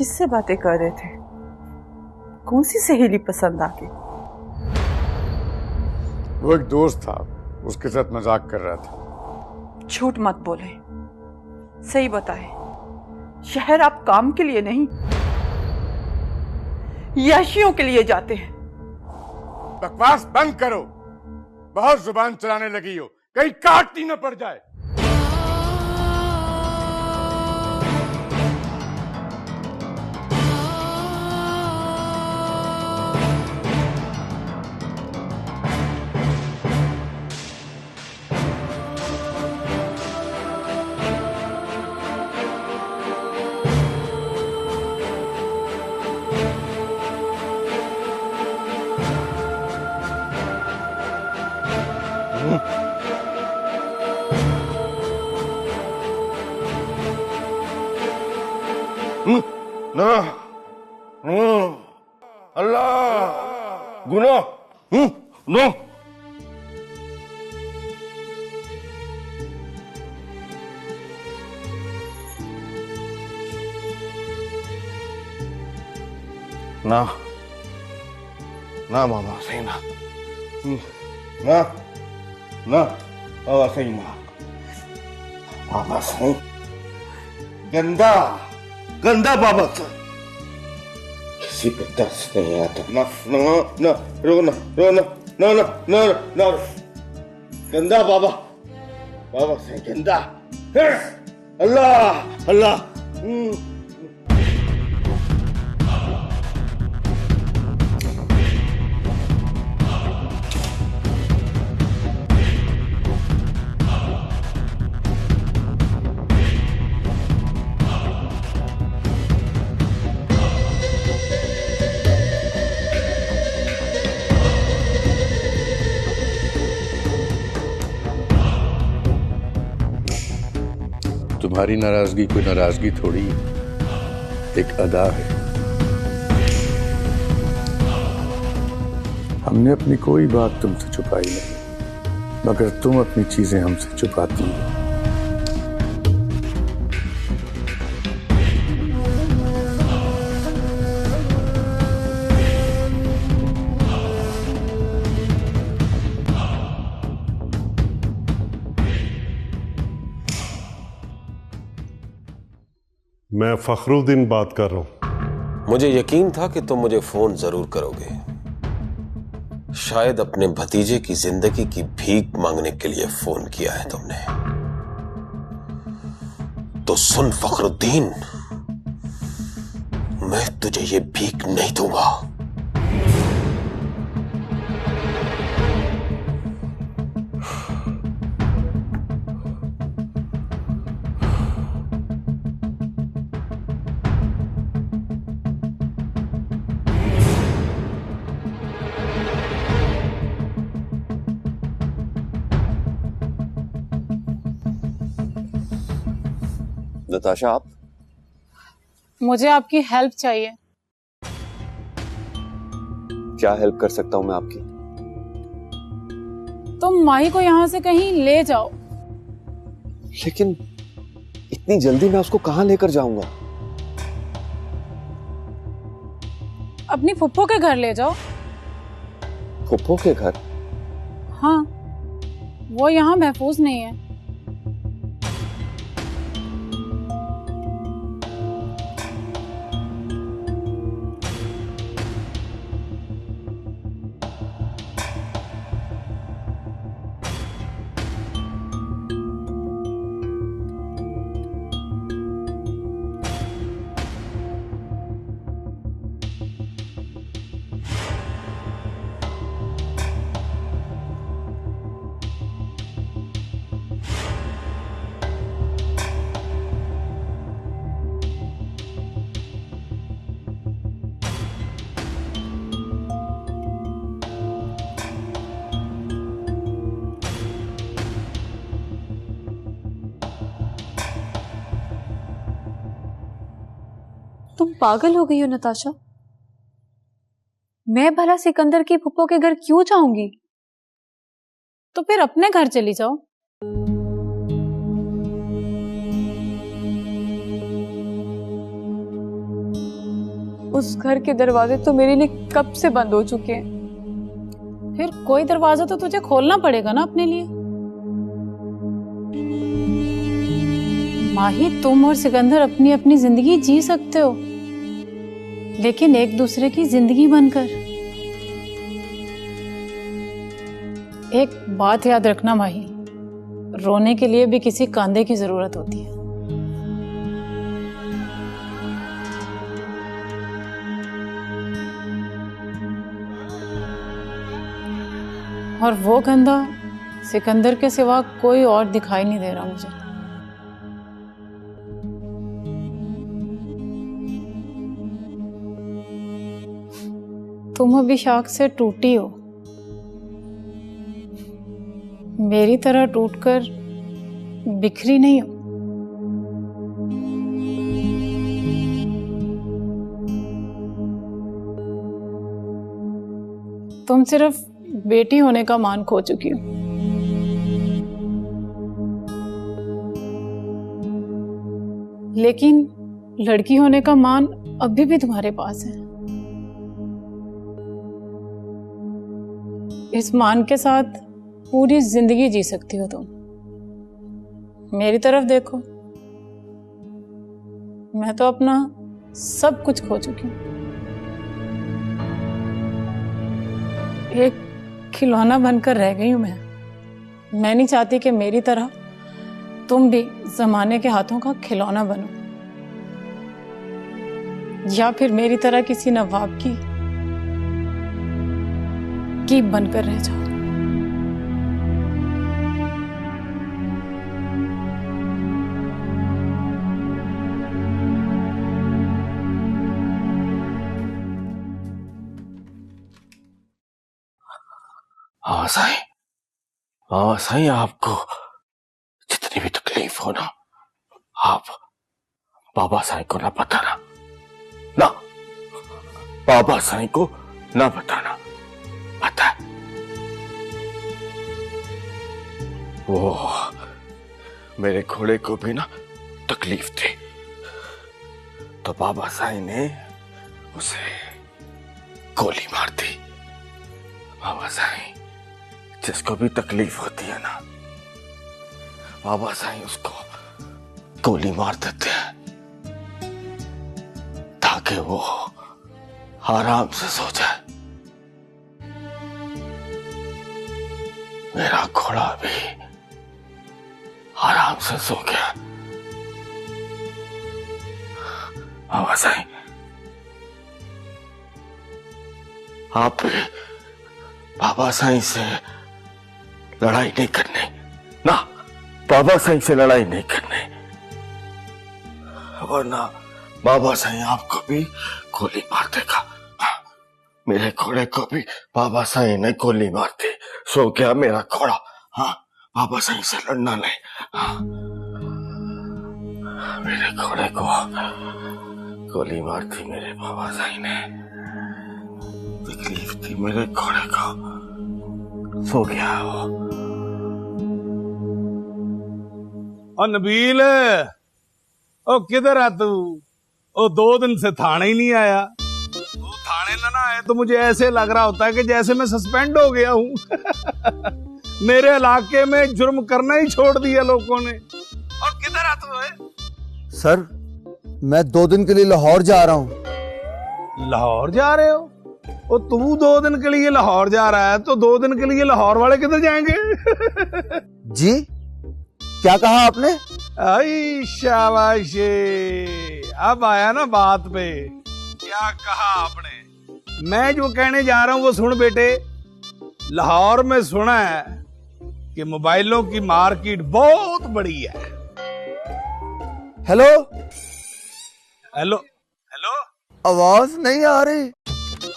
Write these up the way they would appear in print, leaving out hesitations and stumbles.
किससे बातें कर रहे थे? कौन सी सहेली पसंद आ गई? वो एक दोस्त था, उसके साथ मजाक कर रहा था। झूठ मत बोले, सही बताए। शहर आप काम के लिए नहीं, याशियों के लिए जाते हैं। बकवास बंद करो, बहुत जुबान चलाने लगी हो, कहीं काटती न पड़ जाए। ना अल्लाह गुनाह नो ना ना बाबा सही ना ना ना बाबा सही ना बाबा सही गंदा गंदा बाबा से किसी पे तरस नहीं आता। ना ना ना रोना रोना ना ना ना ना गंदा बाबा बाबा से गंदा अल्लाह अल्लाह तुम्हारी नाराजगी कोई नाराजगी थोड़ी, एक अदा है। हमने अपनी कोई बात तुमसे छुपाई नहीं, मगर तुम अपनी चीजें हमसे छुपाती हो। मैं फखरुद्दीन बात कर रहा हूं। मुझे यकीन था कि तुम मुझे फोन जरूर करोगे। शायद अपने भतीजे की जिंदगी की भीख मांगने के लिए फोन किया है तुमने। तो सुन फखरुद्दीन, मैं तुझे ये भीख नहीं दूंगा। नताशा, आप? मुझे आपकी हेल्प चाहिए। क्या हेल्प कर सकता हूं मैं आपकी? तुम माही को यहां से कहीं ले जाओ। लेकिन इतनी जल्दी मैं उसको कहां लेकर जाऊंगा? अपनी फुप्पो के घर ले जाओ। फुप्पो के घर? हाँ, वो यहाँ महफूज नहीं है। तुम पागल हो गई हो नताशा? मैं भला सिकंदर की फुप्पो के घर क्यों जाऊंगी? तो फिर अपने घर चली जाओ। उस घर के दरवाजे तो मेरे लिए कब से बंद हो चुके हैं। फिर कोई दरवाजा तो तुझे खोलना पड़ेगा ना अपने लिए। माही, तुम और सिकंदर अपनी अपनी जिंदगी जी सकते हो, लेकिन एक दूसरे की जिंदगी बनकर। एक बात याद रखना माही, रोने के लिए भी किसी कांधे की जरूरत होती है। और वो कंधा सिकंदर के सिवा कोई और दिखाई नहीं दे रहा मुझे। तुम अभी शाख से टूटी हो, मेरी तरह टूटकर बिखरी नहीं हो। तुम सिर्फ बेटी होने का मान खो चुकी हो। लेकिन लड़की होने का मान अभी भी तुम्हारे पास है। इस मान के साथ पूरी जिंदगी जी सकती हो तुम। मेरी तरफ देखो, मैं तो अपना सब कुछ खो चुकी हूं। एक खिलौना बनकर रह गई हूं मैं नहीं चाहती कि मेरी तरह तुम भी जमाने के हाथों का खिलौना बनो, या फिर मेरी तरह किसी नवाब की कीप बनकर रह जाओ। हाँ साईं, आपको जितनी भी तकलीफ हो ना, आप बाबा साईं को ना बताना, ना बाबा साईं को ना बताना। पता है वो मेरे घोड़े को भी ना तकलीफ थी, तो बाबा साईं ने उसे गोली मार दी। बाबा साईं जिसको भी तकलीफ होती है ना, बाबा साईं उसको गोली मार देते हैं ताकि वो आराम से सो जाए। मेरा घोड़ा भी आराम से सो गया। बाबा साईं, आप भी बाबा साईं से लड़ाई नहीं करनी ना, बाबा साईं से लड़ाई नहीं करनी, वरना बाबा साईं आपको भी गोली मार देगा। मेरे घोड़े को भी बाबा साईं ने गोली मार दी। सो गया मेरा घोड़ा। हाँ, बाबा साईं से लड़ना नहीं। हाँ, मेरे घोड़े को गोली मार दी मेरे बाबा साईं ने। तकलीफ थी मेरे घोड़े को, सो गया वो। नबील, ओ किधर है तू? ओ 2 दिन से थाने ही नहीं आया। तू थाने ना आए तो मुझे ऐसे लग रहा होता है कि जैसे मैं सस्पेंड हो गया हूँ। मेरे इलाके में जुर्म करना ही छोड़ दिया लोगों ने। और किधर है तू? सर, मैं 2 दिन के लिए लाहौर जा रहा हूँ। लाहौर जा रहे हो? ओ तू 2 दिन के लिए लाहौर जा रहा है तो 2 दिन के लिए लाहौर वाले किधर जाएंगे? जी, क्या कहा आपने? आई शाबाश, अब आया ना बात पे। क्या कहा आपने? मैं जो कहने जा रहा हूं वो सुन बेटे। लाहौर में सुना है कि मोबाइलों की मार्केट बहुत बड़ी है। हेलो हेलो हेलो, आवाज नहीं आ रही।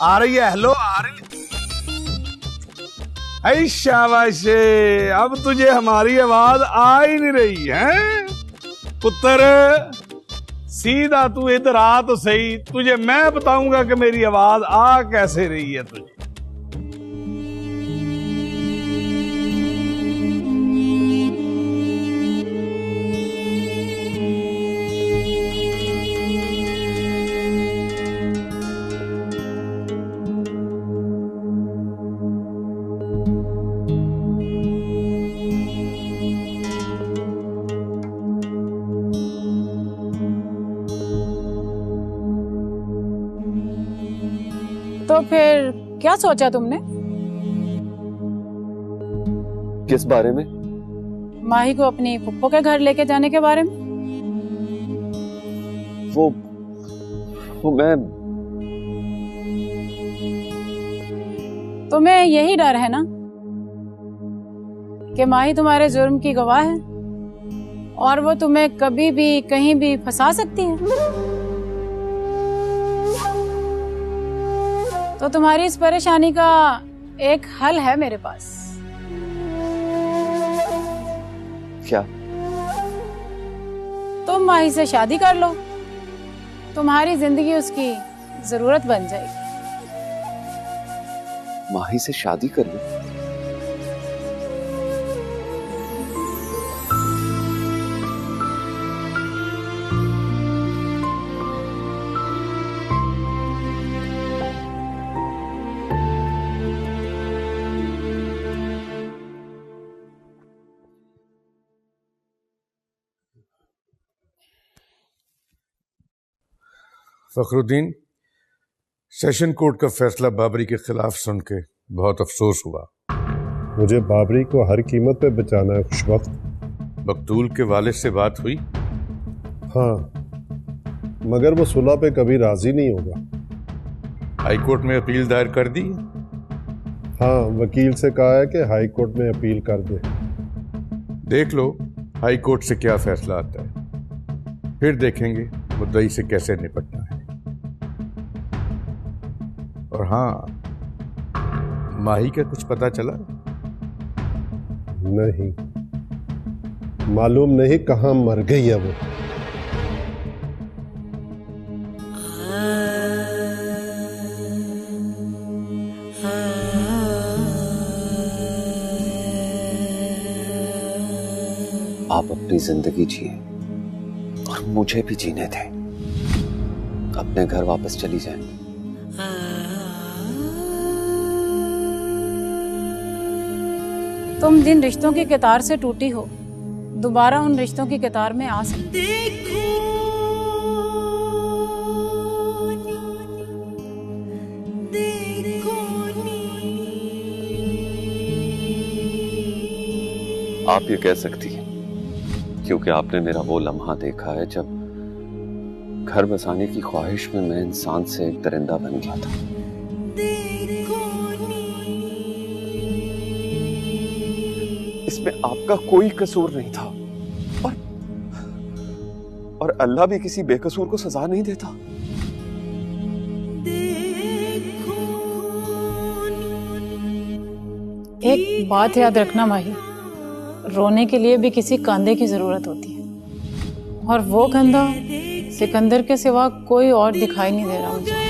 आ रही है। हेलो, आ रही है। ऐ शाबाश, अब तुझे हमारी आवाज आ ही नहीं रही है पुत्र। सीधा तू इधर आ तो सही, तुझे मैं बताऊंगा कि मेरी आवाज आ कैसे रही है तुझे। फिर क्या सोचा तुमने? किस बारे में? माही को अपनी फुप्पो के घर लेके जाने के बारे में। वो मैं तुम्हें यही डर है ना कि माही तुम्हारे जुर्म की गवाह है और वो तुम्हें कभी भी कहीं भी फंसा सकती है। तो तुम्हारी इस परेशानी का एक हल है मेरे पास। क्या? तुम माही से शादी कर लो, तुम्हारी जिंदगी उसकी जरूरत बन जाएगी। माही से शादी कर लो? फखरुद्दीन, सेशन कोर्ट का फैसला बाबरी के खिलाफ सुन के बहुत अफसोस हुआ। मुझे बाबरी को हर कीमत पे बचाना है खुशवक्त। मकतूल के वालिद से बात हुई? हाँ, मगर वो सुलह पे कभी राजी नहीं होगा। हाई कोर्ट में अपील दायर कर दी? हाँ, वकील से कहा है कि हाई कोर्ट में अपील कर दे। देख लो हाई कोर्ट से क्या फैसला आता है, फिर देखेंगे मुद्दई से कैसे निपटना है। और हाँ, माही का कुछ पता चला? नहीं, मालूम नहीं कहां मर गई है वो। आप अपनी जिंदगी जिए और मुझे भी जीने दें। अपने घर वापस चली जाएं। तुम जिन रिश्तों की कतार से टूटी हो, दोबारा उन रिश्तों की कतार में आ सकते। आप ये कह सकती हैं क्योंकि आपने मेरा वो लम्हा देखा है जब घर बसाने की ख्वाहिश में मैं इंसान से एक दरिंदा बन गया था। इसमें आपका कोई कसूर नहीं था और अल्लाह भी किसी बेकसूर को सजा नहीं देता। एक बात याद रखना माही, रोने के लिए भी किसी कंधे की जरूरत होती है और वो कंधा सिकंदर के सिवा कोई और दिखाई नहीं दे रहा मुझे।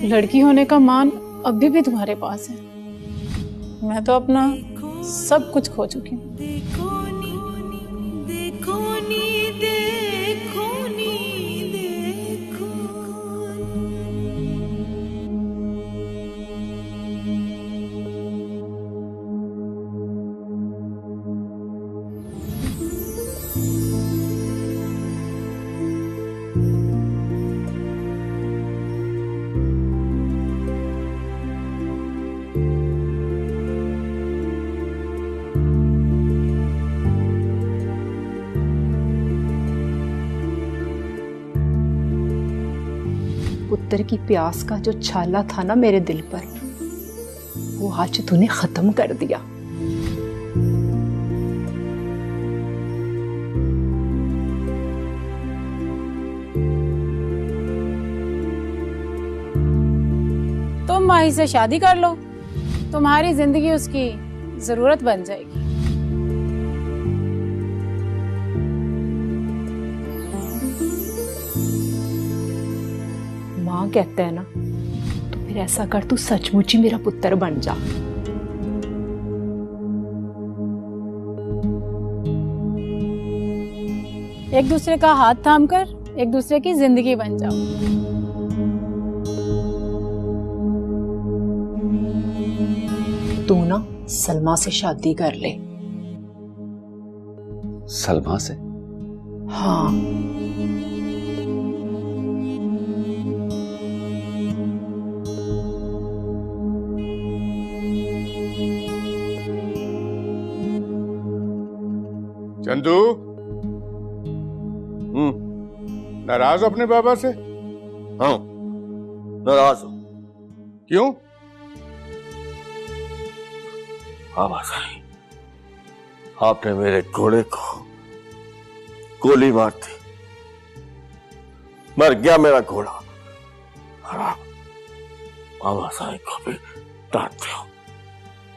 लड़की होने का मान अभी भी तुम्हारे पास है। मैं तो अपना सब कुछ खो चुकी हूँ। पुत्र की प्यास का जो छाला था ना मेरे दिल पर, वो आज तूने खत्म कर दिया। तुम माही से शादी कर लो, तुम्हारी जिंदगी उसकी जरूरत बन जाएगी। माँ कहते हैं ना, तो फिर ऐसा कर, तू सचमुच ही मेरा पुत्र बन जा। एक दूसरे का हाथ थामकर एक दूसरे की जिंदगी बन जाओ। तू ना सलमा से शादी कर ले। सलमा से? हाँ। चंदू, नाराज अपने बाबा से? हाँ, नाराज हूं। क्यों? बाबा साईं, आपने मेरे घोड़े को गोली मार दी, मर गया मेरा घोड़ा। बाबा साईं को भी डांटते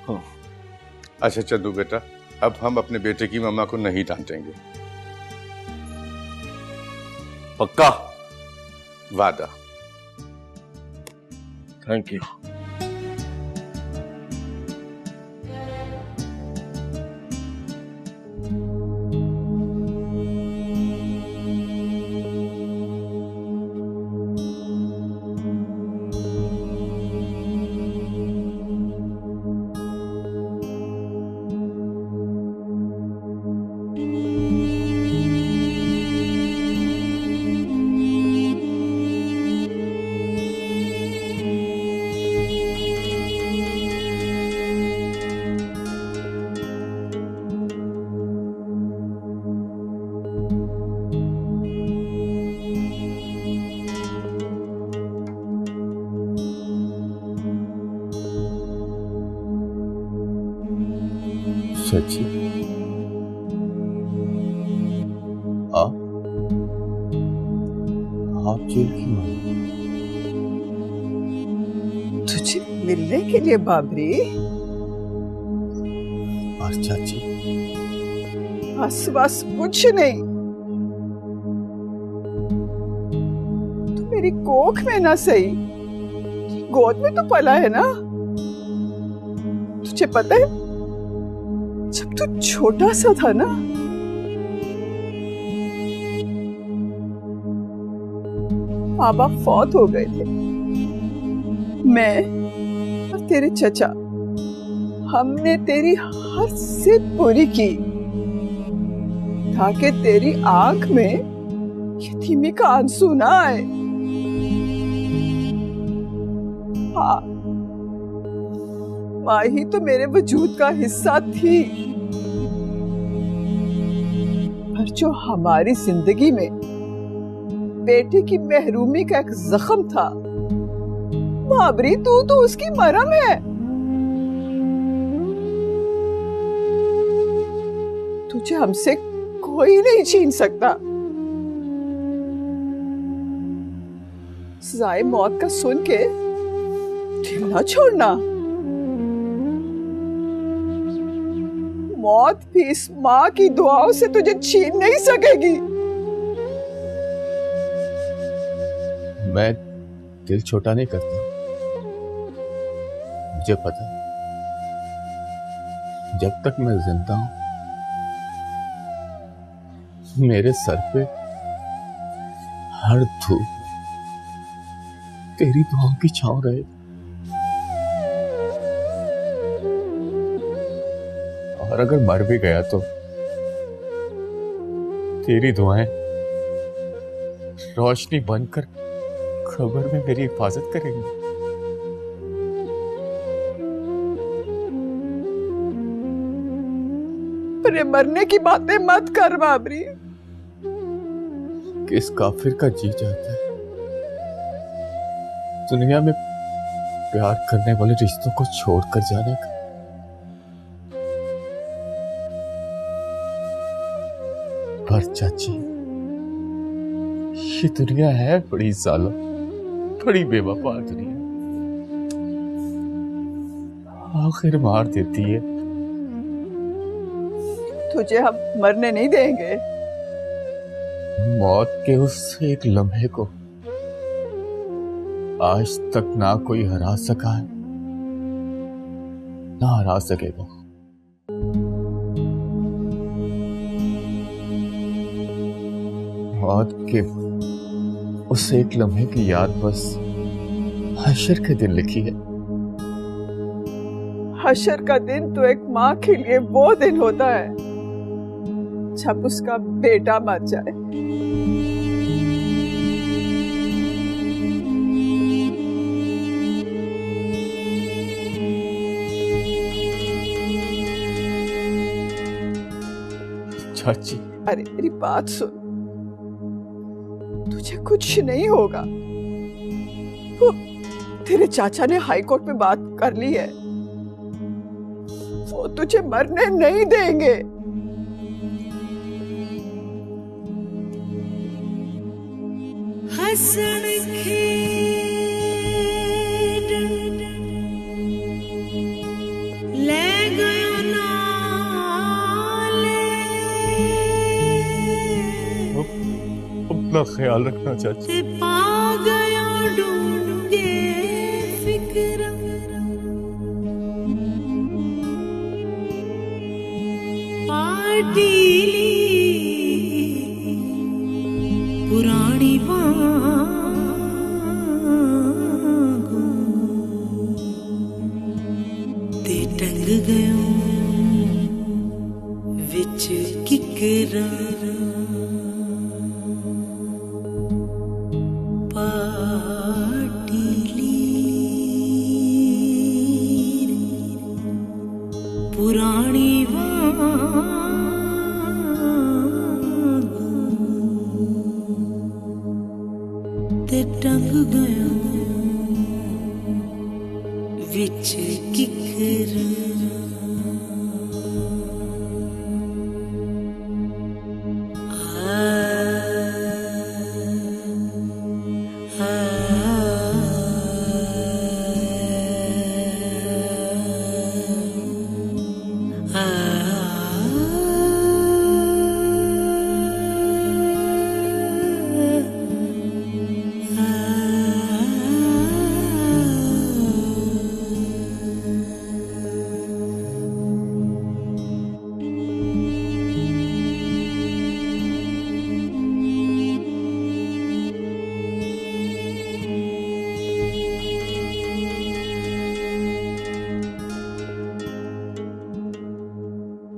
हो। अच्छा चंदू बेटा, अब हम अपने बेटे की मम्मा को नहीं डांटेंगे। पक्का? वादा। Thank you. सच्ची? आप जेल क्यों आए? तुझे मिलने के लिए बाबरी? बस चाची, बस बस कुछ नहीं। तू मेरी कोख में ना सही, गोद में तो पला है ना। तुझे पता है, जब तू छोटा सा था ना, माँ बाप फौत हो गए थे। मैं और तेरे चचा, हमने तेरी हर जिद पूरी की ताकि तेरी आंख में यतीमी का आंसू ना आए। हाँ, माँ ही तो मेरे वजूद का हिस्सा थी, पर जो हमारी जिंदगी में बेटे की महरूमी का एक जख्म था, बाबरी तू तो उसकी मरहम है। तुझे हमसे कोई नहीं छीन सकता। सजाए मौत का सुन के दिल ना छोड़ना। मौत भी इस माँ की दुआओं से तुझे छीन नहीं सकेगी। मैं दिल छोटा नहीं करता, मुझे पता है जब तक मैं जिंदा हूं मेरे सर पे हर धूप तेरी दुआओं की छांव रहे। और अगर मर भी गया तो तेरी दुआएं रोशनी बनकर खबर में मेरी हिफाजत करेंगी। पर ये मरने की बातें मत कर बाबरी। किस काफिर का जी चाहता है दुनिया में प्यार करने वाले रिश्तों को छोड़कर जाने का? पर चाची, ये दुनिया है बड़ी जालिम, बड़ी बेवफा दुनिया। आखिर मार देती है। तुझे हम मरने नहीं देंगे। मौत के उस एक लम्हे को आज तक ना कोई हरा सका है, ना हरा सकेगा। मौत के उस एक लम्हे की याद बस हशर के दिन लिखी है। हशर का दिन तो एक माँ के लिए वो दिन होता है जब उसका बेटा मर जाए। चाची, अरे मेरी बात सुन, तुझे कुछ नहीं होगा। वो तेरे चाचा ने हाई कोर्ट में बात कर ली है, वो तुझे मरने नहीं देंगे। हसन ले गयो अपना ख्याल रखना चाची। पा गया ढूंढे फिक्र पाटीली पुरानी मांगो ते टंग गयो विच किकरा पुरानी ते टंग गया विच किकरा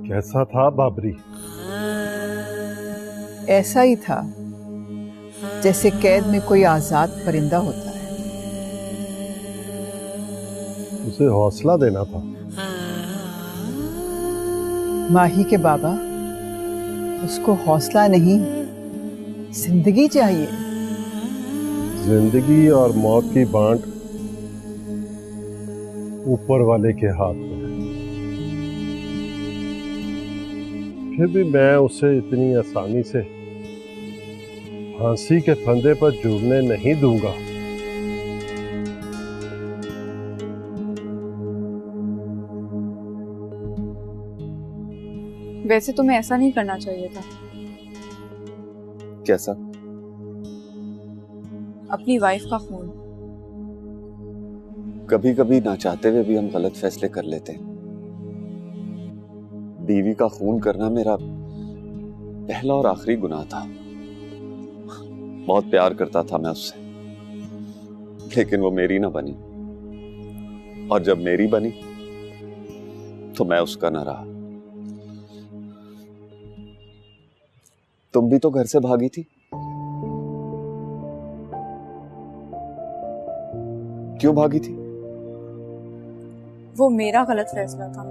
कैसा था बाबरी? ऐसा ही था जैसे कैद में कोई आजाद परिंदा होता है। उसे हौसला देना था। माही के बाबा, उसको हौसला नहीं, जिंदगी चाहिए। जिंदगी और मौत की बांट ऊपर वाले के हाथ में है। फिर भी मैं उसे इतनी आसानी से फांसी के फंदे पर जुड़ने नहीं दूंगा। वैसे तुम्हें ऐसा नहीं करना चाहिए था। कैसा? अपनी वाइफ का फोन। कभी कभी ना चाहते हुए भी हम गलत फैसले कर लेते हैं। बीवी का खून करना मेरा पहला और आखिरी गुनाह था। बहुत प्यार करता था मैं उससे, लेकिन वो मेरी ना बनी, और जब मेरी बनी तो मैं उसका ना रहा। तुम भी तो घर से भागी थी, क्यों भागी थी? वो मेरा गलत फैसला था,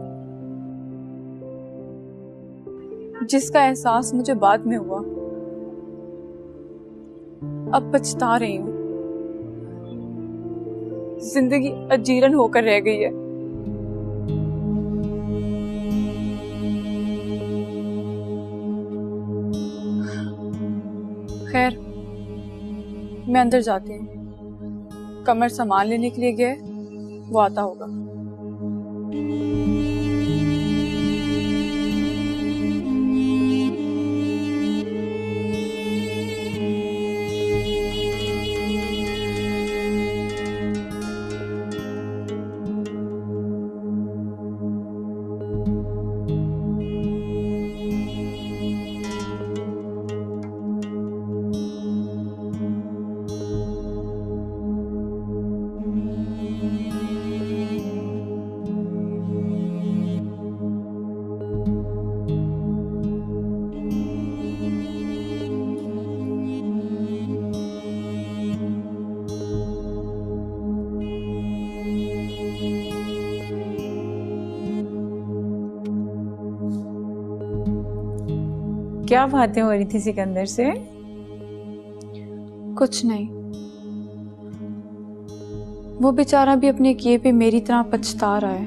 जिसका एहसास मुझे बाद में हुआ। अब पछता रही हूं। जिंदगी अजीरन होकर रह गई है। खैर, मैं अंदर जाती हूँ। कमर सामान लेने के लिए गए, वो आता होगा। क्या बातें हो रही थी सिकंदर से? कुछ नहीं, वो बेचारा भी अपने किए पे मेरी तरह पछता रहा है।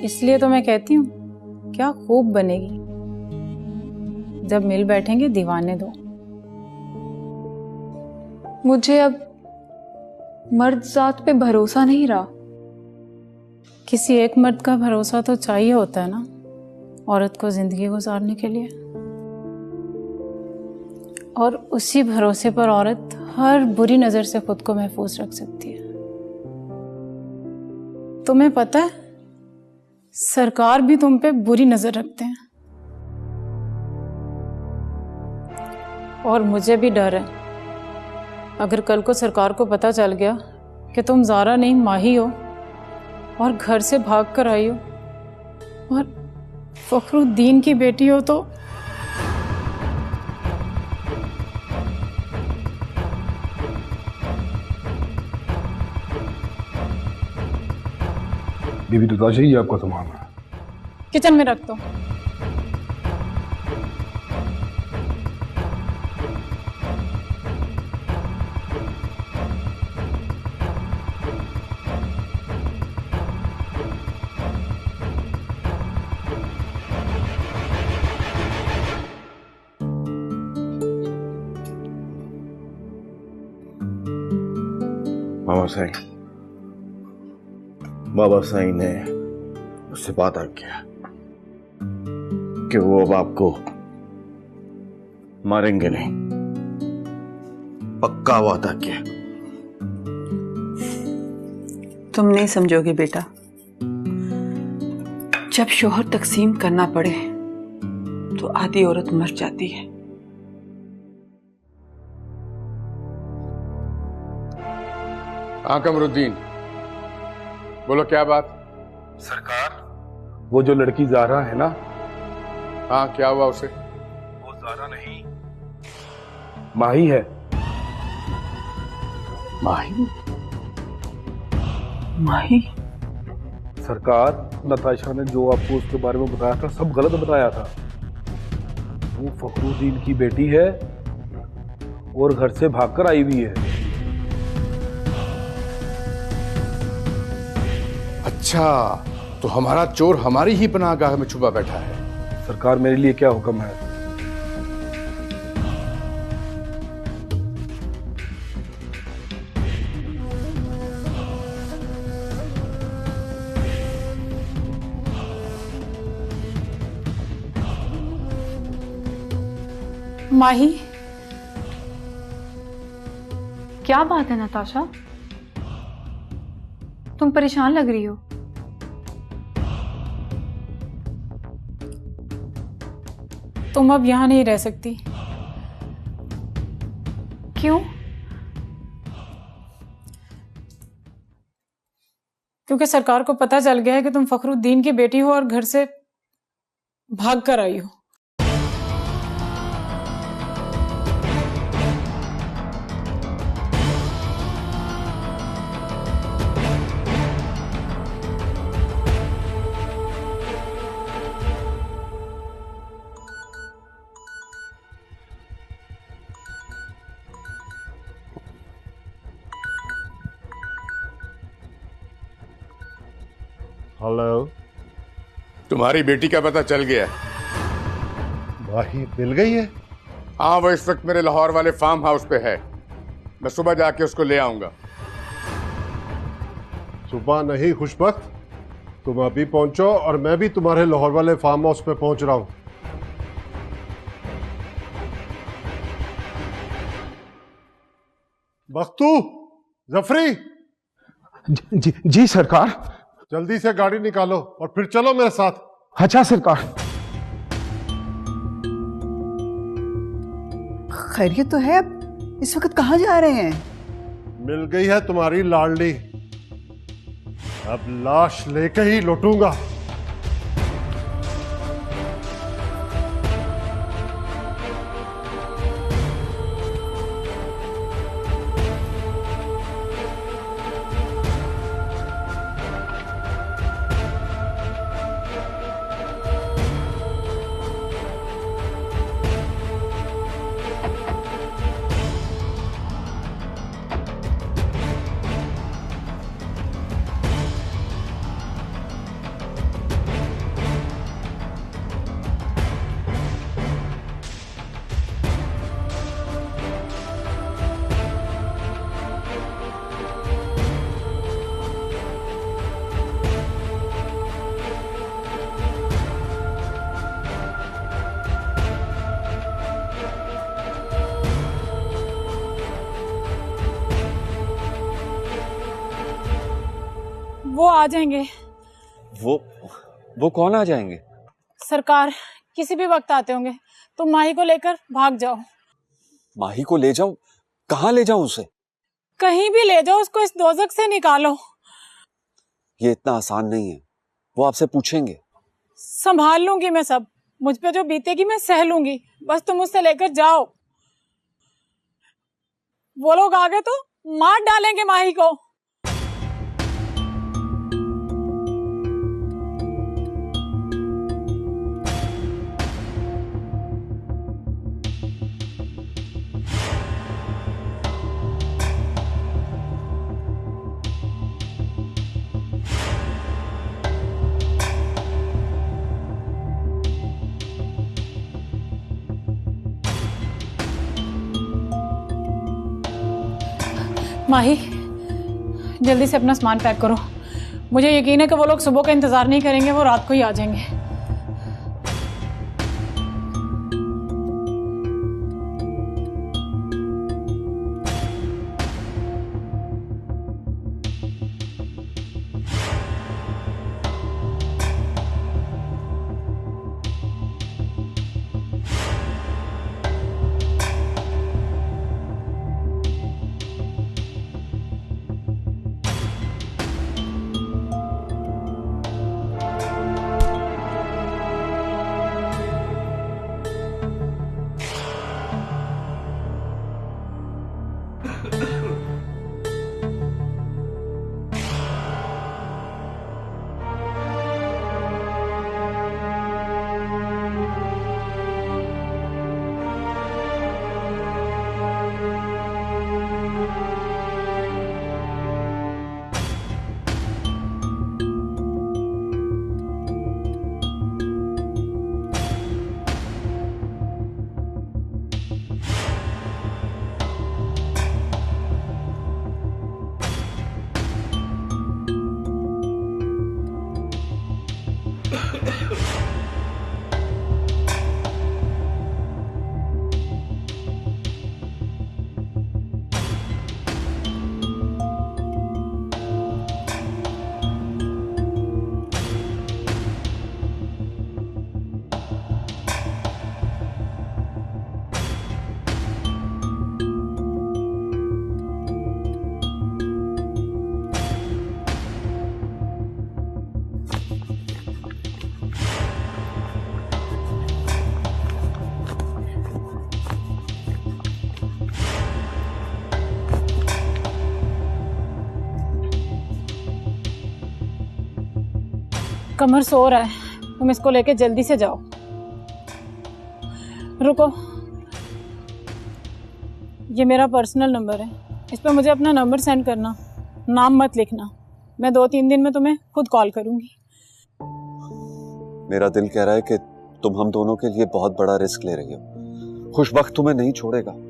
इसलिए तो मैं कहती हूँ क्या खूब बनेगी। जब मिल बैठेंगे दीवाने दो। मुझे अब मर्द जात पे भरोसा नहीं रहा। किसी एक मर्द का भरोसा तो चाहिए होता है ना औरत को जिंदगी गुजारने के लिए, और उसी भरोसे पर औरत हर बुरी नजर से खुद को महफूज रख सकती है। तुम्हें पता है सरकार भी तुम पे बुरी नजर रखते हैं, और मुझे भी डर है अगर कल को सरकार को पता चल गया कि तुम ज़ारा नहीं माही हो और घर से भाग कर आई हो और फखरुद्दीन की बेटी हो तो बीबी तो चाहिए आपका सामान किचन में रख दो। बाबा साईं ने उससे वादा किया कि वो अब आपको मारेंगे नहीं, पक्का वादा किया। तुम नहीं समझोगे बेटा, जब शोहर तकसीम करना पड़े तो आधी औरत मर जाती है। हाँ कमरुद्दीन, बोलो क्या बात? सरकार, वो जो लड़की ज़ारा है ना? हाँ, क्या हुआ उसे? वो ज़ारा नहीं, माही है। माही? माही? सरकार, नताशा ने जो आपको उसके बारे में बताया था सब गलत बताया था। वो फखरुद्दीन की बेटी है और घर से भागकर आई हुई है। अच्छा, तो हमारा चोर हमारी ही पनाहगाह में छुपा बैठा है। सरकार, मेरे लिए क्या हुक्म है? माही, क्या बात है नताशा? तुम परेशान लग रही हो। तुम अब यहां नहीं रह सकती। क्यों? क्योंकि सरकार को पता चल गया है कि तुम फखरुद्दीन की बेटी हो और घर से भाग कर आई हो। हेलो, तुम्हारी बेटी का पता चल गया? माही मिल गई है? हाँ, वो इस वक्त मेरे लाहौर वाले फार्म हाउस पे है। मैं सुबह जाके उसको ले आऊंगा। सुबह नहीं खुशबख्त, तुम अभी पहुंचो और मैं भी तुम्हारे लाहौर वाले फार्म हाउस पे पहुंच रहा हूं। बख्तू, जफरी। जी सरकार। जल्दी से गाड़ी निकालो और फिर चलो मेरे साथ। अच्छा सरकार। खैरियत तो है? अब इस वक्त कहाँ जा रहे हैं? मिल गई है तुम्हारी लाडली, अब लाश लेके ही लौटूंगा। आ जाएंगे। वो कौन आ जाएंगे? सरकार किसी भी वक्त आते होंगे। तुम माही को लेकर भाग जाओ। माही को ले जाऊं? कहाँ ले जाऊं उसे? कहीं भी ले जाओ, उसको इस दोजख से निकालो। ये इतना आसान नहीं है, वो आपसे पूछेंगे। संभाल लूंगी मैं सब, मुझ पे जो बीतेगी मैं सह लूंगी, बस तुम उससे लेकर जाओ। वो लोग आ गए तो मार डालेंगे माही को। माही, जल्दी से अपना सामान पैक करो। मुझे यकीन है कि वो लोग सुबह का इंतजार नहीं करेंगे, वो रात को ही आ जाएंगे। कमर सो रहा है, तुम इसको लेके जल्दी से जाओ। रुको, ये मेरा पर्सनल नंबर है, इस पर मुझे अपना नंबर सेंड करना, नाम मत लिखना। मैं 2-3 दिन में तुम्हें खुद कॉल करूंगी। मेरा दिल कह रहा है कि तुम हम दोनों के लिए बहुत बड़ा रिस्क ले रही हो। खुशबख्त तुम्हें नहीं छोड़ेगा।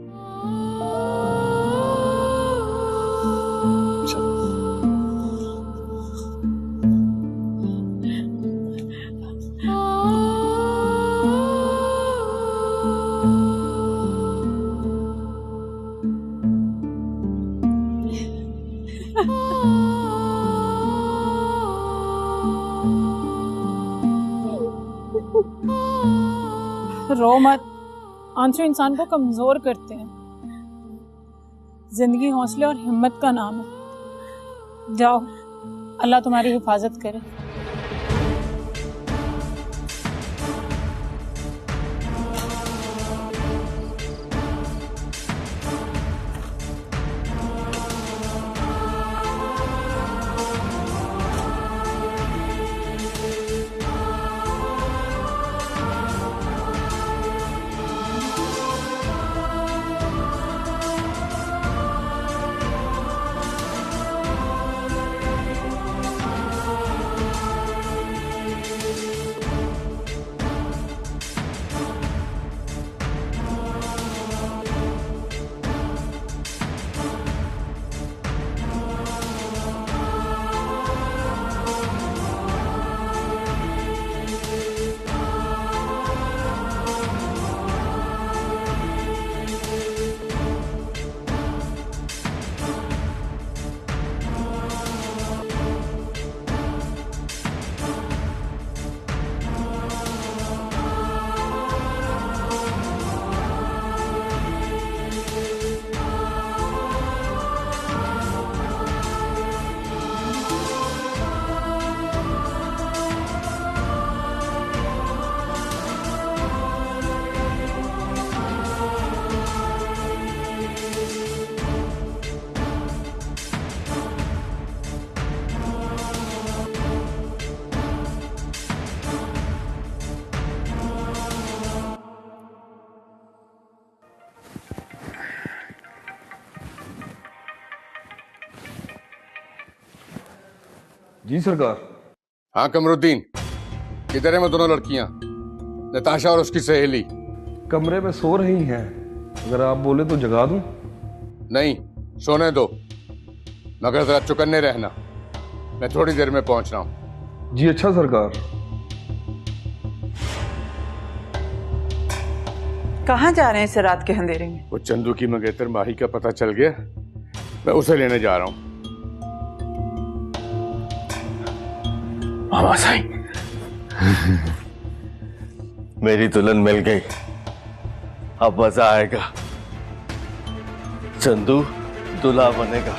रो मत, आंसू इंसान को कमजोर करते हैं। जिंदगी हौसले और हिम्मत का नाम है। जाओ, अल्लाह तुम्हारी हिफाजत करे। जी सरकार। हाँ कमरुद्दीन, किधर है वो दोनों लड़कियां, नताशा और उसकी सहेली? कमरे में सो रही हैं, अगर आप बोले तो जगा दूं? नहीं, सोने दो, मगर जरा चौकन्ने रहना, मैं थोड़ी देर में पहुंच रहा हूं। जी अच्छा सरकार। कहाँ जा रहे हैं इस रात के अंधेरे में? वो चंदू की मंगेतर माही का पता चल गया, मैं उसे लेने जा रहा हूं। मामा साईं, मेरी दुल्हन मिल गई, अब मजा आएगा। चंदू दूल्हा बनेगा।